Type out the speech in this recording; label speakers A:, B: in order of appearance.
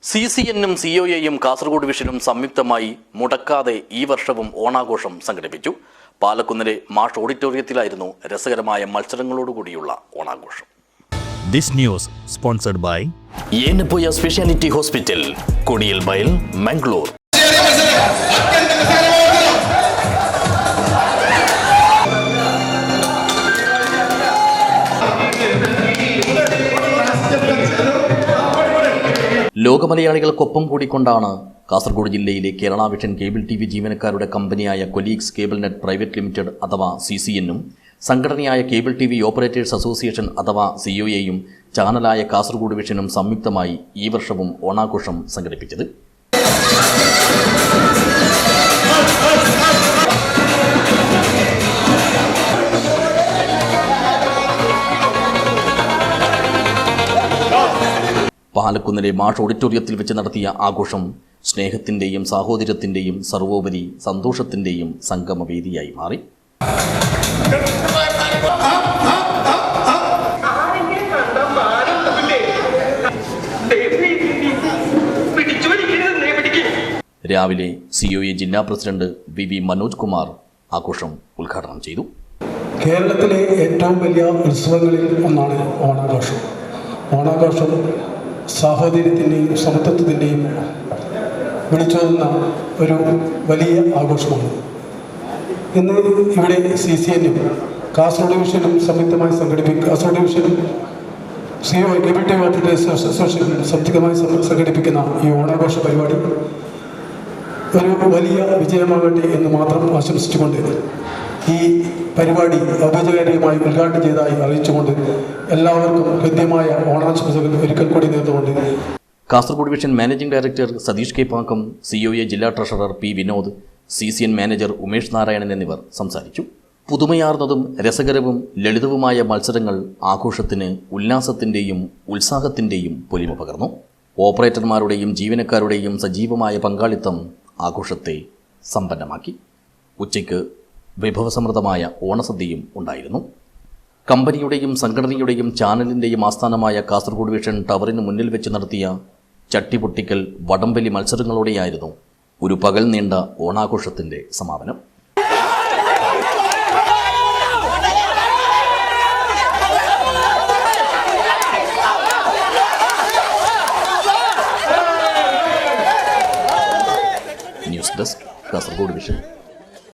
A: CCN-ഉം COA-യും കാസർഗോഡ് വിഷനും സംയുക്തമായി മുടക്കാതെ ഈ വർഷവും ഓണാഘോഷം സംഘടിപ്പിച്ചു. പാലക്കുന്നിലെ മാഷ് ഓഡിറ്റോറിയത്തിലായിരുന്നു രസകരമായ മത്സരങ്ങളോടുകൂടിയുള്ള ഓണാഘോഷം.
B: This news sponsored by
A: Yenepoya speciality hospital, Kodialbail, Mangalore. ലോകമലയാളികൾക്കൊപ്പം കൂടിക്കൊണ്ടാണ് കാസർഗോഡ് ജില്ലയിലെ കേരള വിഷൻ കേബിൾ TV ജീവനക്കാരുടെ കമ്പനിയായ colleagues cable net private limited അഥവാ CCN-ഉം സംഘടനയായ കേബിൾ TV ഓപ്പറേറ്റേഴ്സ് അസോസിയേഷൻ അഥവാ COA-യും ചാനലായ കാസർഗോഡ് വിഷനും സംയുക്തമായി ഈ വർഷവും ഓണാഘോഷം സംഘടിപ്പിച്ചത്. പാലക്കുന്നിലെ മാഷ് ഓഡിറ്റോറിയത്തിൽ വെച്ച് നടത്തിയ ആഘോഷം സ്നേഹത്തിൻ്റെയും സാഹോദര്യത്തിൻ്റെയും സർവോപരി സന്തോഷത്തിൻ്റെയും സംഗമവേദിയായി മാറി. രാവിലെ COA ജില്ലാ പ്രസിഡന്റ് VV മനോജ് കുമാർ ആഘോഷം ഉദ്ഘാടനം ചെയ്തു.
C: കേരളത്തിലെ ഏറ്റവും വലിയ ഉത്സവങ്ങളിൽ ഒന്നാണ് ഓണാഘോഷം. ഓണാഘോഷം സാഹോദര്യത്തിൻ്റെയും സമത്വത്തിൻ്റെയും വിളിച്ചോതുന്ന ഒരു വലിയ ആഘോഷമാണ്. ഇന്ന് ഇവിടെ CCN-ഉം കാസർഗോഡ് വിഷനും സംയുക്തമായി കാസർഗോഡ് വിഷനും COA കേബിൾ TV ഓപ്പറേറ്റേഴ്സ് അസോസിയേഷനും സംയുക്തമായി സംഘടിപ്പിക്കുന്ന ഈ ഓണാഘോഷ പരിപാടി ഒരു വലിയ വിജയമാകട്ടെ എന്ന് മാത്രം ആശംസിച്ചുകൊണ്ട് ഈ പരിപാടി ഔപചാരികമായി ഉദ്ഘാടനം ചെയ്തതായി അറിയിച്ചുകൊണ്ട് എല്ലാവർക്കും ഹൃദ്യമായ ഓണാശംസകൾ ഒരിക്കൽ കൂടി നേർന്നുകൊണ്ട്
A: Kasaragod vision managing director Satheesh K Pakkam, COA ജില്ലാ treasurer P Vinod, CCN manager Umesh Narayanan എന്നിവർ സംസാരിച്ചു. പുതുമയാർന്നതും രസകരവും ലളിതവുമായ മത്സരങ്ങൾ ആഘോഷത്തിന് ഉല്ലാസത്തിൻ്റെയും ഉത്സാഹത്തിൻ്റെയും പൊലിമ പകർന്നു. ഓപ്പറേറ്റർമാരുടെയും ജീവനക്കാരുടെയും സജീവമായ പങ്കാളിത്തം ആഘോഷത്തെ സമ്പന്നമാക്കി. ഉച്ചയ്ക്ക് വിഭവസമൃദ്ധമായ ഓണസദ്യയും ഉണ്ടായിരുന്നു. കമ്പനിയുടെയും സംഘടനയുടെയും ചാനലിൻ്റെയും ആസ്ഥാനമായ കാസർഗോഡ് വിഷൻ ടവറിന് മുന്നിൽ വെച്ച് നടത്തിയ ചട്ടിപൊട്ടിക്കൽ വടംവലി മത്സരങ്ങളോടെയായിരുന്നു ഒരു പകൽ നീണ്ട ഓണാഘോഷത്തിൻ്റെ സമാപനം.